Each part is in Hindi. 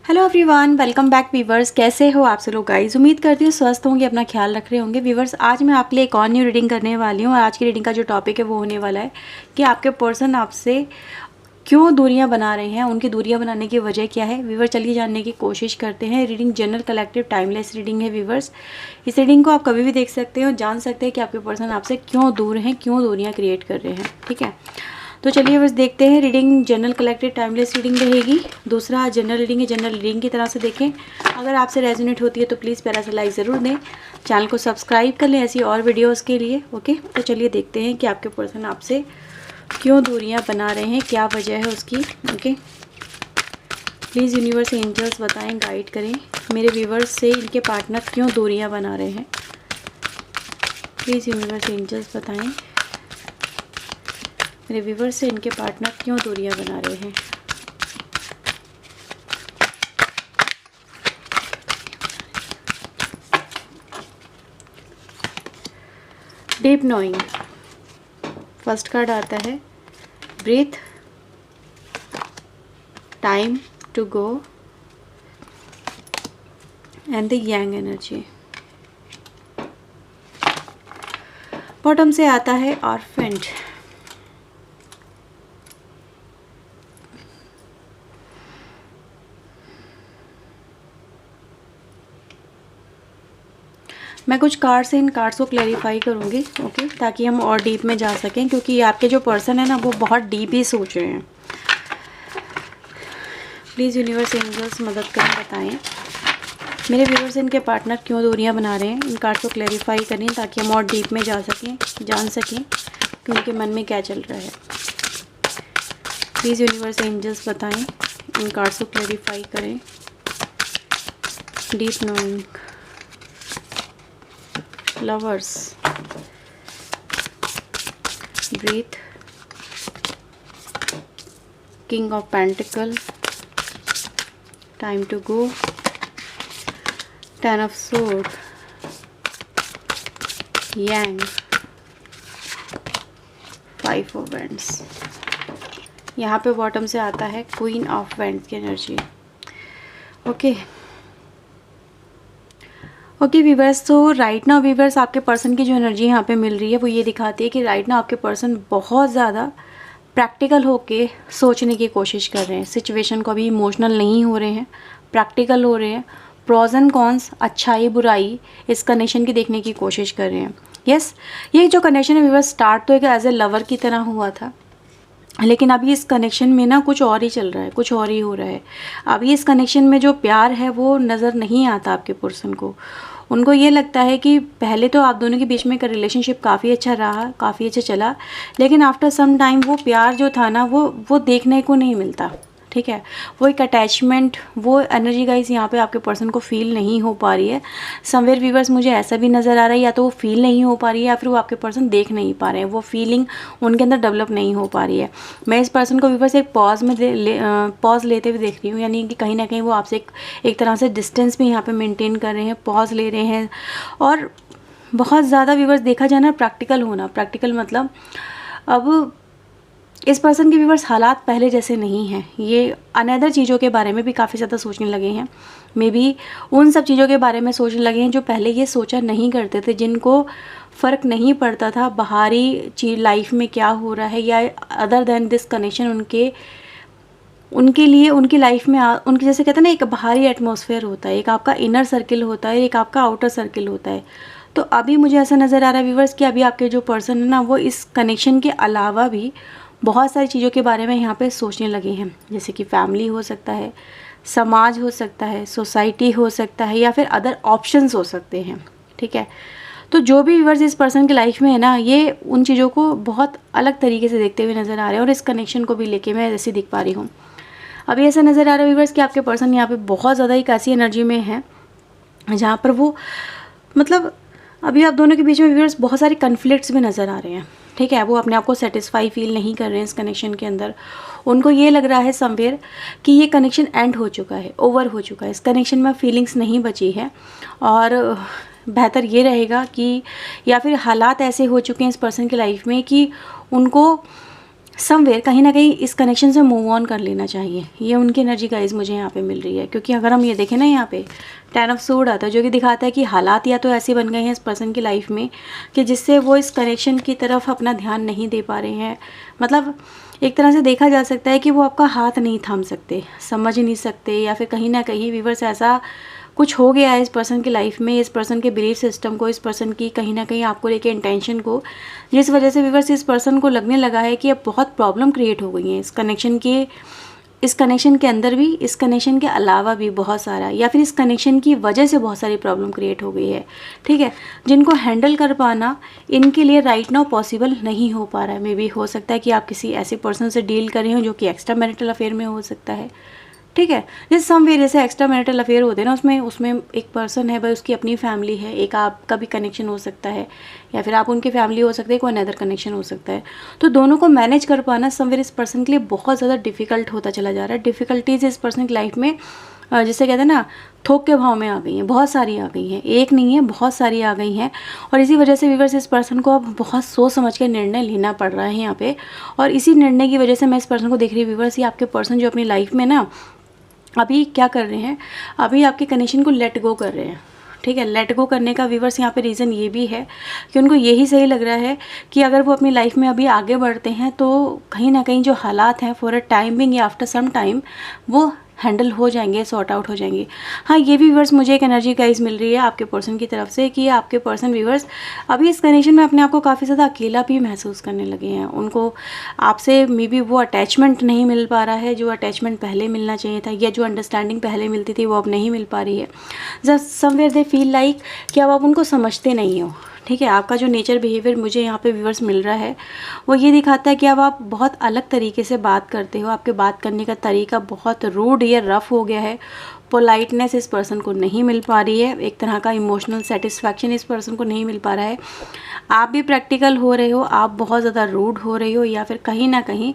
Hello everyone, welcome back viewers. कैसे हो आप सब लोग गाइस? उम्मीद करती हूँ स्वस्थ होंगे, अपना ख्याल रख रहे होंगे। वीवर्स, आज मैं आपके लिए एक और न्यू रीडिंग करने वाली हूँ और आज की रीडिंग का जो टॉपिक है वो होने वाला है कि आपके पर्सन आपसे क्यों दूरियां बना रहे हैं, उनकी दूरियां बनाने की वजह क्या है। वीवर, चलिए जानने की कोशिश करते हैं। Reading general collective timeless reading है वीवर्स। इस रीडिंग को आप कभी भी देख सकते हो, जान सकते हैं कि आपके पर्सन आपसे क्यों दूर हैं, क्यों दूरियाँ क्रिएट कर रहे हैं। ठीक है, तो चलिए बस देखते हैं। Reading general collected timeless reading रहेगी। दूसरा जनरल रीडिंग है, जनरल रीडिंग की तरह से देखें। अगर आपसे रेजोनेट होती है तो प्लीज़ प्यारा सा लाइक ज़रूर दें, चैनल को सब्सक्राइब कर लें ऐसी और वीडियोस के लिए। ओके, तो चलिए देखते हैं कि आपके पर्सन आपसे क्यों दूरियां बना रहे हैं, क्या वजह है उसकी। ओके, प्लीज़ यूनिवर्स एंजल्स बताएं, गाइड करें मेरे व्यूवर्स से इनके पार्टनर क्यों दूरियाँ बना रहे हैं। प्लीज़ यूनिवर्स एंजल्स बताएँ मेरे व्यूवर्स से इनके पार्टनर क्यों दूरियां बना रहे हैं। डीप नोइंग, फर्स्ट कार्ड आता है breath, time to go and the yang energy. Bottom से आता है ऑर्फेंट, मैं कुछ कार्ड से इन कार्ड्स को क्लैरिफाई करूँगी। ओके, ताकि हम और डीप में जा सकें, क्योंकि आपके जो पर्सन है ना वो बहुत डीप ही सोच रहे हैं। प्लीज़ यूनिवर्स एंजल्स मदद करें, बताएं मेरे व्यूवर्स इनके पार्टनर क्यों दूरियां बना रहे हैं। इन कार्ड्स को क्लैरिफाई करें ताकि हम और डीप में जा सकें, जान सकें कि उनके मन में क्या चल रहा है। प्लीज़ यूनिवर्स एंजल्स बताएं, इन कार्ड्स को क्लैरिफाई करें। Deep knowing, lovers, breath, king of pentacle, time to go, 10 of sword, yang, 5 of wands. यहाँ पे बॉटम से आता है क्वीन ऑफ वैंड्स की एनर्जी। ओके वीवर्स, तो राइट नाउ वीवर्स आपके पर्सन की जो एनर्जी यहाँ पे मिल रही है वो ये दिखाती है कि राइट नाउ आपके पर्सन बहुत ज़्यादा प्रैक्टिकल होके सोचने की कोशिश कर रहे हैं। सिचुएशन को अभी इमोशनल नहीं हो रहे हैं, प्रैक्टिकल हो रहे हैं। प्रॉज एंड कॉन्स, अच्छाई बुराई इस कनेक्शन की देखने की कोशिश कर रहे हैं। यस, ये जो कनेक्शन है वीवर्स स्टार्ट तो एक एज ए लवर की तरह हुआ था, लेकिन अभी इस कनेक्शन में ना कुछ और ही चल रहा है, कुछ और ही हो रहा है। अभी इस कनेक्शन में जो प्यार है वो नज़र नहीं आता आपके पर्सन को। उनको ये लगता है कि पहले तो आप दोनों के बीच में का रिलेशनशिप काफ़ी अच्छा रहा, काफ़ी अच्छा चला, लेकिन आफ्टर सम टाइम वो प्यार जो था ना वो देखने को नहीं मिलता। ठीक है, वो एक अटैचमेंट, वो एनर्जी गाइस यहाँ पे आपके पर्सन को फील नहीं हो पा रही है। समवेयर वीवर्स मुझे ऐसा भी नज़र आ रहा है, या तो वो फील नहीं हो पा रही है या फिर वो आपके पर्सन देख नहीं पा रहे हैं, वो फीलिंग उनके अंदर डेवलप नहीं हो पा रही है। मैं इस पर्सन को वीवर्स एक पॉज में पॉज लेते हुए देख रही हूँ, यानी कि कहीं ना कहीं वो आपसे एक तरह से डिस्टेंस भी यहाँ पर मेनटेन कर रहे हैं, पॉज ले रहे हैं। और बहुत ज़्यादा वीवर्स देखा जाए ना, प्रैक्टिकल होना, प्रैक्टिकल मतलब अब इस पर्सन के व्यूवर्स हालात पहले जैसे नहीं हैं। ये अनदर चीज़ों के बारे में भी काफ़ी ज़्यादा सोचने लगे हैं। मे बी उन सब चीज़ों के बारे में सोचने लगे हैं जो पहले ये सोचा नहीं करते थे, जिनको फ़र्क नहीं पड़ता था बाहरी चीज़ लाइफ में क्या हो रहा है, या अदर देन दिस कनेक्शन उनके लिए उनकी लाइफ में उनके जैसे कहते हैं ना, एक बाहरी एटमॉस्फेयर होता है, एक आपका इनर सर्किल होता है, एक आपका आउटर सर्किल होता है। तो अभी मुझे ऐसा नज़र आ रहा है व्यूवर्स कि अभी आपके जो पर्सन है ना वो इस कनेक्शन के अलावा भी बहुत सारी चीज़ों के बारे में यहाँ पे सोचने लगे हैं, जैसे कि फैमिली हो सकता है, समाज हो सकता है, सोसाइटी हो सकता है, या फिर अदर ऑप्शंस हो सकते हैं। ठीक है, तो जो भी व्यूवर्स इस पर्सन की लाइफ में है ना, ये उन चीज़ों को बहुत अलग तरीके से देखते हुए नज़र आ रहे हैं, और इस कनेक्शन को भी लेके मैं जैसे दिख पा रही हूँ। अभी ऐसा नज़र आ रहा है व्यूवर्स कि आपके पर्सन यहाँ पर बहुत ज़्यादा एक ऐसी एनर्जी में है जहाँ पर वो मतलब अभी आप दोनों के बीच में व्यूवर्स बहुत सारे कन्फ्लिक्ट्स भी नज़र आ रहे हैं। ठीक है, वो अपने आप को सेटिस्फाई फील नहीं कर रहे हैं इस कनेक्शन के अंदर। उनको ये लग रहा है समवेयर कि ये कनेक्शन एंड हो चुका है, ओवर हो चुका है, इस कनेक्शन में फीलिंग्स नहीं बची है। और बेहतर ये रहेगा कि या फिर हालात ऐसे हो चुके हैं इस पर्सन की लाइफ में कि उनको समवेयर कहीं ना कहीं इस कनेक्शन से मूव ऑन कर लेना चाहिए। ये उनकी एनर्जी गाइज मुझे यहाँ पे मिल रही है, क्योंकि अगर हम ये देखें ना, यहाँ पे 10 ऑफ सूड आता है, जो कि दिखाता है कि हालात या तो ऐसे बन गए हैं इस पर्सन की लाइफ में कि जिससे वो इस कनेक्शन की तरफ अपना ध्यान नहीं दे पा रहे हैं। मतलब एक तरह से देखा जा सकता है कि वो आपका हाथ नहीं थाम सकते, समझ नहीं सकते, या फिर कहीं ना कहीं व्यूअर्स ऐसा कुछ हो गया है इस पर्सन की लाइफ में, इस पर्सन के बिलीफ सिस्टम को, इस पर्सन की कहीं ना कहीं आपको लेके इंटेंशन को, जिस वजह से व्यूअर्स इस पर्सन को लगने लगा है कि अब बहुत प्रॉब्लम क्रिएट हो गई है इस कनेक्शन के अंदर भी, इस कनेक्शन के अलावा भी बहुत सारा, या फिर इस कनेक्शन की वजह से बहुत सारी प्रॉब्लम क्रिएट हो गई है। ठीक है, जिनको हैंडल कर पाना इनके लिए राइट नाउ पॉसिबल नहीं हो पा रहा है। मे बी हो सकता है कि आप किसी ऐसे पर्सन से डील कर रहे हो जो कि एक्स्ट्रा मैरिटल अफेयर में हो सकता है। ठीक है, जैसे सम वे जैसे एक्स्ट्रा मैरिटल अफेयर होते हैं ना, उसमें एक पर्सन है भाई, उसकी अपनी फैमिली है, एक आपका भी कनेक्शन हो सकता है, या फिर आप उनकी फैमिली हो सकते हैं, कोई अनदर कनेक्शन हो सकता है। तो दोनों को मैनेज कर पाना समवेयर इस पर्सन के लिए बहुत ज़्यादा डिफिकल्ट होता चला जा रहा है। डिफ़िकल्टीज इस पर्सन की लाइफ में जिसे कहते हैं ना, थोक के भाव में आ गई हैं, बहुत सारी आ गई हैं, एक नहीं है बहुत सारी आ गई हैं। और इसी वजह से व्यूअर्स इस पर्सन को अब बहुत सोच समझ के निर्णय लेना पड़ रहा है यहाँ पे। और इसी निर्णय की वजह से मैं इस पर्सन को देख रही हूँ व्यूअर्स, ये आपके पर्सन जो अपनी लाइफ में ना अभी क्या कर रहे हैं, अभी आपके कनेक्शन को लेट गो कर रहे हैं। ठीक है, लेट गो करने का व्यूअर्स यहाँ पे रीज़न ये भी है कि उनको यही सही लग रहा है कि अगर वो अपनी लाइफ में अभी आगे बढ़ते हैं तो कहीं ना कहीं जो हालात हैं फॉर अ टाइम बिंग या आफ्टर सम टाइम वो हैंडल हो जाएंगे, सॉर्ट आउट हो जाएंगे। हाँ, ये भी व्यूअर्स मुझे एक एनर्जी गाइस मिल रही है आपके पर्सन की तरफ से कि आपके पर्सन व्यूअर्स अभी इस कनेक्शन में अपने आप को काफ़ी ज़्यादा अकेला भी महसूस करने लगे हैं। उनको आपसे मे बी वो अटैचमेंट नहीं मिल पा रहा है जो अटैचमेंट पहले मिलना चाहिए था, या जो अंडरस्टैंडिंग पहले मिलती थी वो अब नहीं मिल पा रही है। Just somewhere they feel like कि अब आप उनको समझते नहीं हो। ठीक है, आपका जो नेचर बिहेवियर मुझे यहाँ पे व्यूअर्स मिल रहा है वो ये दिखाता है कि अब आप बहुत अलग तरीके से बात करते हो, आपके बात करने का तरीका बहुत रूड या रफ हो गया है। पोलाइटनेस इस पर्सन को नहीं मिल पा रही है, एक तरह का इमोशनल सेटिस्फैक्शन इस पर्सन को नहीं मिल पा रहा है। आप भी प्रैक्टिकल हो रहे हो, आप बहुत ज़्यादा रूड हो रही हो, या फिर कहीं ना कहीं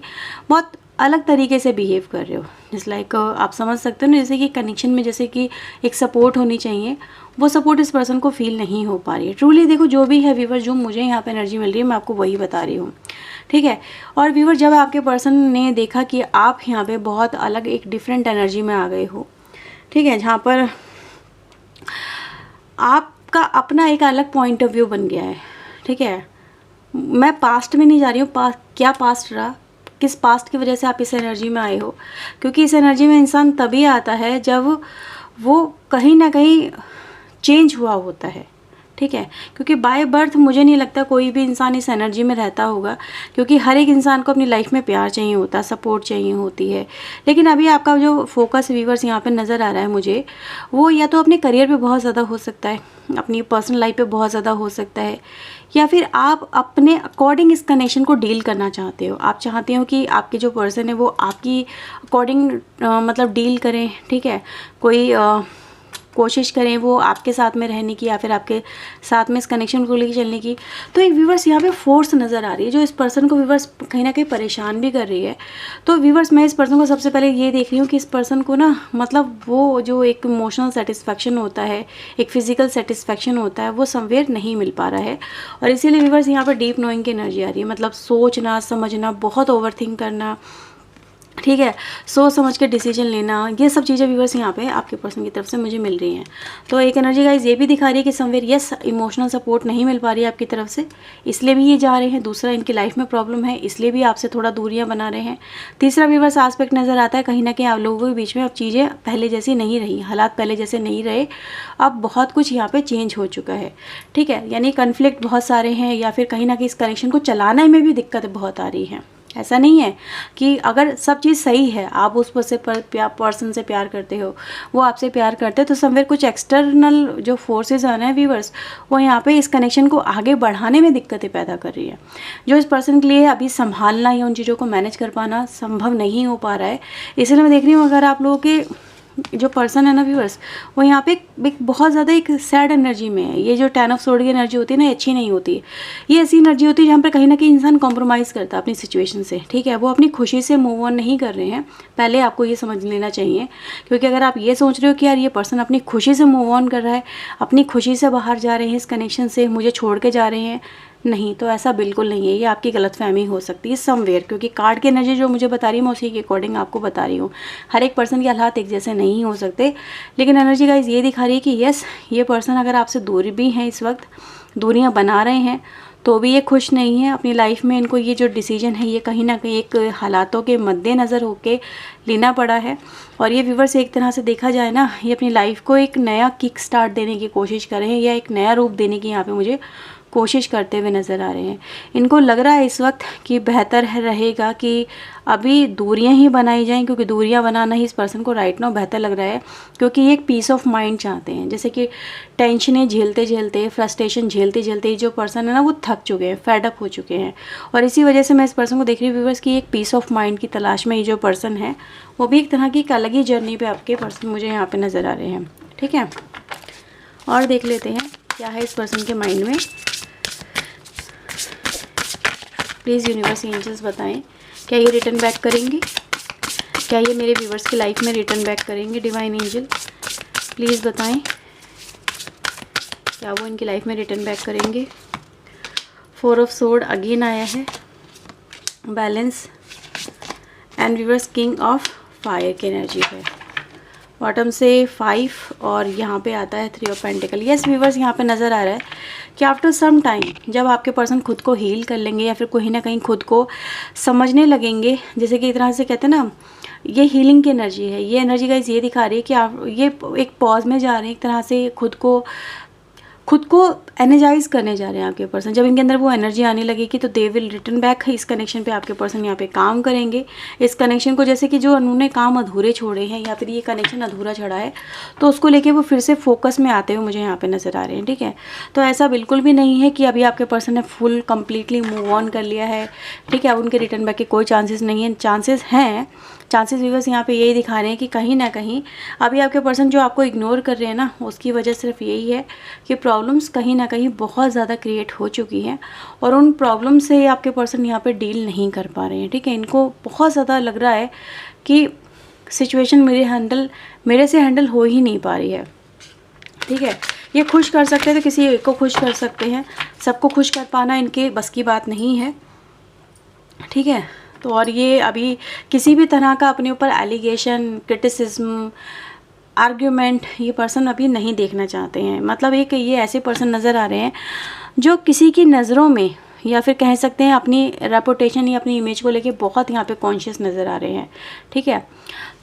बहुत अलग तरीके से बिहेव कर रहे हो। जिस लाइक आप समझ सकते हो ना, जैसे कि कनेक्शन में जैसे कि एक सपोर्ट होनी चाहिए, वो सपोर्ट इस पर्सन को फील नहीं हो पा रही है। ट्रूली देखो, जो भी है व्यूअर, जो मुझे यहाँ पे एनर्जी मिल रही है मैं आपको वही बता रही हूँ। ठीक है, और व्यूअर जब आपके पर्सन ने देखा कि आप यहाँ पे बहुत अलग एक डिफरेंट एनर्जी में आ गए हो, ठीक है, जहाँ पर आपका अपना एक अलग पॉइंट ऑफ व्यू बन गया है। ठीक है, मैं पास्ट में नहीं जा रही हूँ, क्या पास्ट रहा, किस पास्ट की वजह से आप इस एनर्जी में आए हो, क्योंकि इस एनर्जी में इंसान तभी आता है जब वो कहीं ना कहीं चेंज हुआ होता है। ठीक है, क्योंकि बाय बर्थ मुझे नहीं लगता कोई भी इंसान इस एनर्जी में रहता होगा, क्योंकि हर एक इंसान को अपनी लाइफ में प्यार चाहिए होता है, सपोर्ट चाहिए होती है। लेकिन अभी आपका जो फोकस व्यूअर्स यहाँ पे नज़र आ रहा है मुझे, वो या तो अपने करियर पे बहुत ज़्यादा हो सकता है, अपनी पर्सनल लाइफ पे बहुत ज़्यादा हो सकता है, या फिर आप अपने अकॉर्डिंग इस कनेक्शन को डील करना चाहते हो। आप चाहते हो कि आपके जो पर्सन है वो आपकी अकॉर्डिंग मतलब डील करें। ठीक है, कोई कोशिश करें वो आपके साथ में रहने की, या फिर आपके साथ में इस कनेक्शन को लेकर चलने की। तो एक व्यूवर्स यहाँ पे फोर्स नज़र आ रही है जो इस पर्सन को व्यूवर्स कहीं ना कहीं परेशान भी कर रही है। तो व्यूवर्स मैं इस पर्सन को सबसे पहले ये देख रही हूँ कि इस पर्सन को ना, मतलब वो जो एक इमोशनल सेटिस्फैक्शन होता है, एक फिजिकल सेटिस्फैक्शन होता है, वो समवेयर नहीं मिल पा रहा है। और इसीलिए व्यूवर्स यहाँ पर डीप नोइंग की एनर्जी आ रही है, मतलब सोचना समझना, बहुत ओवरथिंक करना। ठीक है, सोच समझ के डिसीजन लेना, ये सब चीज़ें व्यूअर्स यहाँ पे आपके पर्सन की तरफ से मुझे मिल रही हैं। तो एक एनर्जी गाइस ये भी दिखा रही है कि समवेयर यस इमोशनल सपोर्ट नहीं मिल पा रही है आपकी तरफ से, इसलिए भी ये जा रहे हैं। दूसरा, इनकी लाइफ में प्रॉब्लम है, इसलिए भी आपसे थोड़ा दूरियां बना रहे हैं। तीसरा व्यूअर्स एस्पेक्ट नज़र आता है कहीं ना कहीं आप लोगों के बीच में अब चीज़ें पहले जैसी नहीं रही, हालात पहले जैसे नहीं रहे, अब बहुत कुछ यहाँ पर चेंज हो चुका है। ठीक है, यानी कन्फ्लिक्ट बहुत सारे हैं, या फिर कहीं ना कहीं इस कनेक्शन को चलाने में भी दिक्कत बहुत आ रही है। ऐसा नहीं है कि अगर सब चीज़ सही है, आप उस पर्सन से प्यार करते हो, वो आपसे प्यार करते हैं, तो समवेयर कुछ एक्सटर्नल जो फोर्सेस आ रहे हैं व्यूअर्स, वो यहाँ पे इस कनेक्शन को आगे बढ़ाने में दिक्कतें पैदा कर रही है, जो इस पर्सन के लिए अभी संभालना या उन चीज़ों को मैनेज कर पाना संभव नहीं हो पा रहा है। इसलिए मैं देख रही हूँ अगर आप लोगों के जो पर्सन है ना व्यूअर्स, वो यहाँ पे एक बहुत ज़्यादा एक सैड एनर्जी में है। ये जो 10 ऑफ सोर्ड की एनर्जी होती है ना, अच्छी नहीं होती है। ये ऐसी एनर्जी होती है जहाँ पर कहीं ना कहीं इंसान कॉम्प्रोमाइज़ करता है अपनी सिचुएशन से। ठीक है, वो अपनी खुशी से मूव ऑन नहीं कर रहे हैं, पहले आपको ये समझ लेना चाहिए। क्योंकि अगर आप ये सोच रहे हो कि यार ये पर्सन अपनी खुशी से मूव ऑन कर रहा है, अपनी खुशी से बाहर जा रहे हैं इस कनेक्शन से, मुझे छोड़ के जा रहे हैं, नहीं, तो ऐसा बिल्कुल नहीं है, ये आपकी गलतफहमी हो सकती है समवेयर, क्योंकि कार्ड की एनर्जी जो मुझे बता रही है मैं उसी के अकॉर्डिंग आपको बता रही हूँ। हर एक पर्सन के हालात एक जैसे नहीं हो सकते, लेकिन एनर्जी गाइस ये दिखा रही है कि यस, ये पर्सन अगर आपसे दूर भी हैं, इस वक्त दूरियाँ बना रहे हैं, तो भी ये खुश नहीं है अपनी लाइफ में। इनको ये जो डिसीजन है ये कहीं ना कहीं एक हालातों के मद्देनज़र होके लेना पड़ा है। और ये व्यूवर्स एक तरह से देखा जाए ना, ये अपनी लाइफ को एक नया किक स्टार्ट देने की कोशिश कर रहे हैं, या एक नया रूप देने की यहाँ पे मुझे कोशिश करते हुए नज़र आ रहे हैं। इनको लग रहा है इस वक्त कि बेहतर रहेगा कि अभी दूरियां ही बनाई जाएं, क्योंकि दूरियां बनाना ही इस पर्सन को राइट नाउ बेहतर लग रहा है, क्योंकि ये एक पीस ऑफ माइंड चाहते हैं। जैसे कि टेंशनें झेलते झेलते, फ्रस्ट्रेशन झेलते झेलते जो पर्सन है ना वो थक चुके हैं, फेडअप हो चुके हैं। और इसी वजह से मैं इस पर्सन को देख रही हूँ व्यूअर्स की एक पीस ऑफ माइंड की तलाश में ये जो पर्सन है वो भी एक तरह की एक अलग ही जर्नी पे आपके पर्सन मुझे यहाँ पे नज़र आ रहे हैं। ठीक है, और देख लेते हैं क्या है इस पर्सन के माइंड में। प्लीज़ यूनिवर्स एंजल्स बताएं, क्या ये रिटर्न बैक करेंगे? क्या ये मेरे व्यूवर्स की लाइफ में रिटर्न बैक करेंगे? डिवाइन एंजल प्लीज़ बताएं, क्या वो इनकी लाइफ में रिटर्न बैक करेंगे? 4 ऑफ सोर्ड अगेन आया है, balance and viewers king of fire की एनर्जी है। बॉटम से 5 और यहाँ पे आता है 3 ऑफ पेंटिकल। यस व्यूवर्स, यहाँ पे नज़र आ रहा है कि आफ्टर सम टाइम जब आपके पर्सन खुद को हील कर लेंगे या फिर कहीं ना कहीं खुद को समझने लगेंगे, जैसे कि एक तरह से कहते हैं ना, ये हीलिंग की एनर्जी है। ये एनर्जी गाइस ये दिखा रही है कि आप ये एक पॉज में जा रहे हैं, एक तरह से खुद को एनर्जाइज करने जा रहे हैं आपके पर्सन। जब इनके अंदर वो एनर्जी आने लगेगी तो दे विल रिटर्न बैक। इस कनेक्शन पे आपके पर्सन यहाँ पे काम करेंगे। इस कनेक्शन को जैसे कि जो उन्होंने काम अधूरे छोड़े हैं या फिर ये कनेक्शन अधूरा चढ़ा है तो उसको लेके वो फिर से फोकस में आते हुए मुझे यहाँ पे नज़र आ रहे हैं। ठीक है, तो ऐसा बिल्कुल भी नहीं है कि अभी आपके पर्सन ने फुल कम्प्लीटली मूव ऑन कर लिया है। ठीक है, अब उनके रिटर्न बैक के कोई चांसेस नहीं है। चांसेस व्यूअर्स यहाँ पे यही दिखा रहे हैं कि कहीं ना कहीं अभी आपके पर्सन जो आपको इग्नोर कर रहे हैं ना, उसकी वजह सिर्फ यही है कि प्रॉब्लम्स कहीं ना कहीं बहुत ज़्यादा क्रिएट हो चुकी हैं और उन प्रॉब्लम से आपके पर्सन यहाँ पे डील नहीं कर पा रहे हैं। ठीक है, इनको बहुत ज़्यादा लग रहा है कि सिचुएशन मेरे से हैंडल हो ही नहीं पा रही है। ठीक है, ये खुश कर सकते हैं तो किसी एक को खुश कर सकते हैं, सबको खुश कर पाना इनके बस की बात नहीं है। ठीक है, तो और ये अभी किसी भी तरह का अपने ऊपर एलिगेशन, क्रिटिसिज्म, आर्ग्यूमेंट ये पर्सन अभी नहीं देखना चाहते हैं। मतलब ये ऐसे पर्सन नज़र आ रहे हैं जो किसी की नज़रों में या फिर कह सकते हैं अपनी रेपुटेशन या अपनी इमेज को लेके बहुत यहाँ पे कॉन्शियस नज़र आ रहे हैं। ठीक है,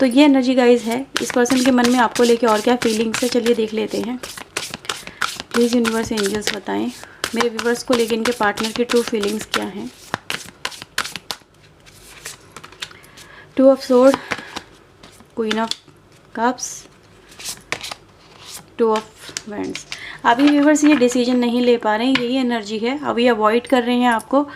तो ये एनर्जी गाइज है इस पर्सन के मन में आपको लेके। और क्या फीलिंग्स है चलिए देख लेते हैं। प्लीज़ यूनिवर्स एंजल्स बताएं मेरे व्यूवर्स को लेके इनके पार्टनर की ट्रू फीलिंग्स क्या हैं। 2 of sword, queen of cups, 2 of wands. अभी व्यूवर्स ये डिसीजन नहीं ले पा रहे हैं, यही एनर्जी है। अभी अवॉइड कर रहे हैं आपको।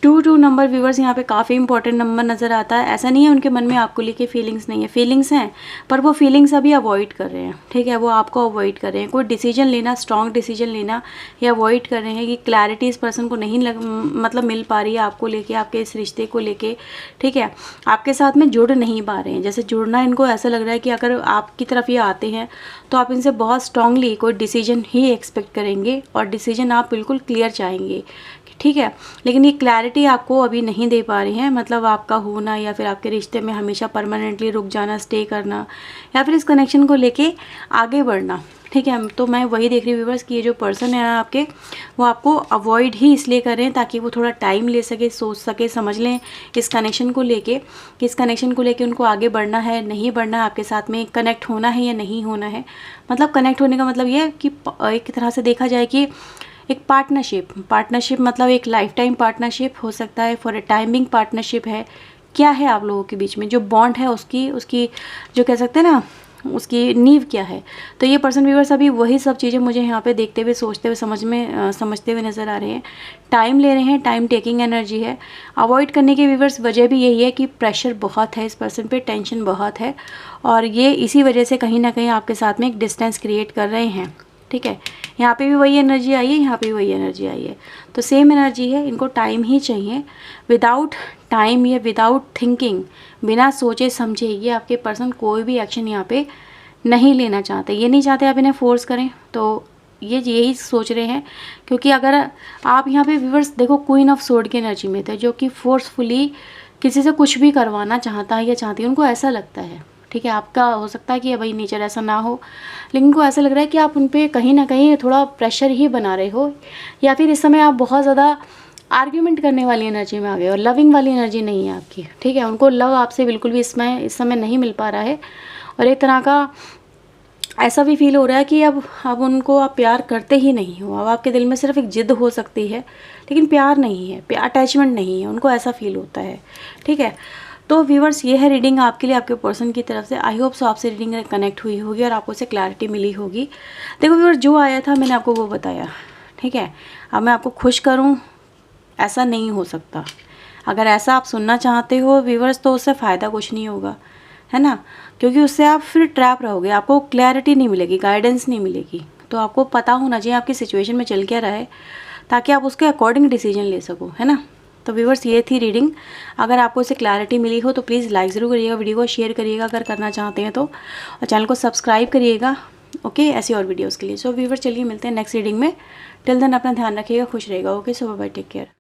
2 नंबर व्यूवर्स यहाँ पे काफ़ी इंपॉर्टेंट नंबर नज़र आता है। ऐसा नहीं है उनके मन में आपको लेके फीलिंग्स नहीं है, फीलिंग्स हैं, पर वो फीलिंग्स अभी अवॉइड कर रहे हैं। ठीक है, वो आपको अवॉइड कर रहे हैं। कोई डिसीजन लेना, स्ट्रॉन्ग डिसीजन लेना ये अवॉइड कर रहे हैं कि क्लैरिटी इस पर्सन को नहीं मतलब मिल पा रही है आपको लेके, आपके इस रिश्ते को लेके। ठीक है, आपके साथ में जुड़ नहीं पा रहे हैं। जैसे जुड़ना इनको ऐसा लग रहा है कि अगर आपकी तरफ ये आते हैं तो आप इनसे बहुत स्ट्रांगली कोई डिसीजन ही एक्सपेक्ट करेंगे और डिसीजन आप बिल्कुल क्लियर चाहेंगे। ठीक है, लेकिन ये क्लैरिटी आपको अभी नहीं दे पा रही है। मतलब आपका होना या फिर आपके रिश्ते में हमेशा परमानेंटली रुक जाना, स्टे करना या फिर इस कनेक्शन को लेके आगे बढ़ना। ठीक है, तो मैं वही देख रही हूँ व्यूअर्स कि ये जो पर्सन है आपके, वो आपको अवॉइड ही इसलिए कर रहे हैं ताकि वो थोड़ा टाइम ले सके, सोच सके, समझ लें इस कनेक्शन को लेके, कि इस कनेक्शन को लेके उनको आगे बढ़ना है नहीं बढ़ना है, आपके साथ में कनेक्ट होना है या नहीं होना है। मतलब कनेक्ट होने का मतलब ये है कि एक तरह से देखा जाए कि एक पार्टनरशिप मतलब एक लाइफ टाइम पार्टनरशिप हो सकता है, फॉर ए टाइमिंग पार्टनरशिप है। क्या है आप लोगों के बीच में जो बॉन्ड है, उसकी जो कह सकते हैं ना, उसकी नींव क्या है। तो ये पर्सन व्यूअर्स अभी वही सब चीज़ें मुझे यहाँ पे देखते हुए, सोचते हुए, समझते हुए नज़र आ रहे हैं। टाइम ले रहे हैं, टाइम टेकिंग एनर्जी है। अवॉइड करने की व्यूअर्स वजह भी यही है कि प्रेशर बहुत है इस पर्सन पे, टेंशन बहुत है और ये इसी वजह से कहीं ना कहीं आपके साथ में एक डिस्टेंस क्रिएट कर रहे हैं। ठीक है, यहाँ पे भी वही एनर्जी आई है, यहाँ पे भी वही एनर्जी आई है, तो सेम एनर्जी है। इनको टाइम ही चाहिए। विदाउट टाइम या विदाउट थिंकिंग, बिना सोचे समझे ये आपके पर्सन कोई भी एक्शन यहाँ पे नहीं लेना चाहते। ये नहीं चाहते आप इन्हें फोर्स करें, तो यही सोच रहे हैं, क्योंकि अगर आप यहाँ पे व्यूअर्स देखो क्वीन ऑफ सोर्ड की एनर्जी में थे, जो कि फोर्सफुली किसी से कुछ भी करवाना चाहता है या चाहती है, उनको ऐसा लगता है, ठीक है। आपका हो सकता है कि भाई नेचर ऐसा ना हो, लेकिन उनको ऐसा लग रहा है कि आप उन पर कहीं ना कहीं थोड़ा प्रेशर ही बना रहे हो, या फिर इस समय आप बहुत ज़्यादा आर्ग्यूमेंट करने वाली एनर्जी में आ गए और लविंग वाली एनर्जी नहीं है आपकी, ठीक है। उनको लव आपसे बिल्कुल भी इस समय नहीं मिल पा रहा है, और एक तरह का ऐसा भी फील हो रहा है कि अब उनको आप प्यार करते ही नहीं हो। अब आपके दिल में सिर्फ एक जिद हो सकती है, लेकिन प्यार नहीं है, अटैचमेंट नहीं है, उनको ऐसा फील होता है, ठीक है। तो व्यूअर्स, ये है रीडिंग आपके लिए आपके पर्सन की तरफ से। आई होप सो आपसे रीडिंग कनेक्ट हुई होगी और आपको उससे क्लैरिटी मिली होगी। देखो व्यूअर्स, जो आया था मैंने आपको वो बताया, ठीक है। अब मैं आपको खुश करूँ, ऐसा नहीं हो सकता। अगर ऐसा आप सुनना चाहते हो व्यूअर्स, तो उससे फ़ायदा कुछ नहीं होगा, है ना, क्योंकि उससे आप फिर ट्रैप रहोगे, आपको क्लैरिटी नहीं मिलेगी, गाइडेंस नहीं मिलेगी। तो आपको पता होना चाहिए आपकी सिचुएशन में चल क्या रहा है, ताकि आप उसके अकॉर्डिंग डिसीजन ले सको, है ना। तो व्यूअर्स, ये थी रीडिंग। अगर आपको इससे क्लैरिटी मिली हो तो प्लीज़ लाइक ज़रूर करिएगा, वीडियो को शेयर करिएगा अगर करना चाहते हैं तो, और चैनल को सब्सक्राइब करिएगा, ओके, ऐसी और वीडियोज़ के लिए। सो व्यूअर्स, चलिए मिलते हैं नेक्स्ट रीडिंग में। टिल देन अपना ध्यान रखिएगा, खुश रहेगा, ओके। सो बाय, टेक केयर।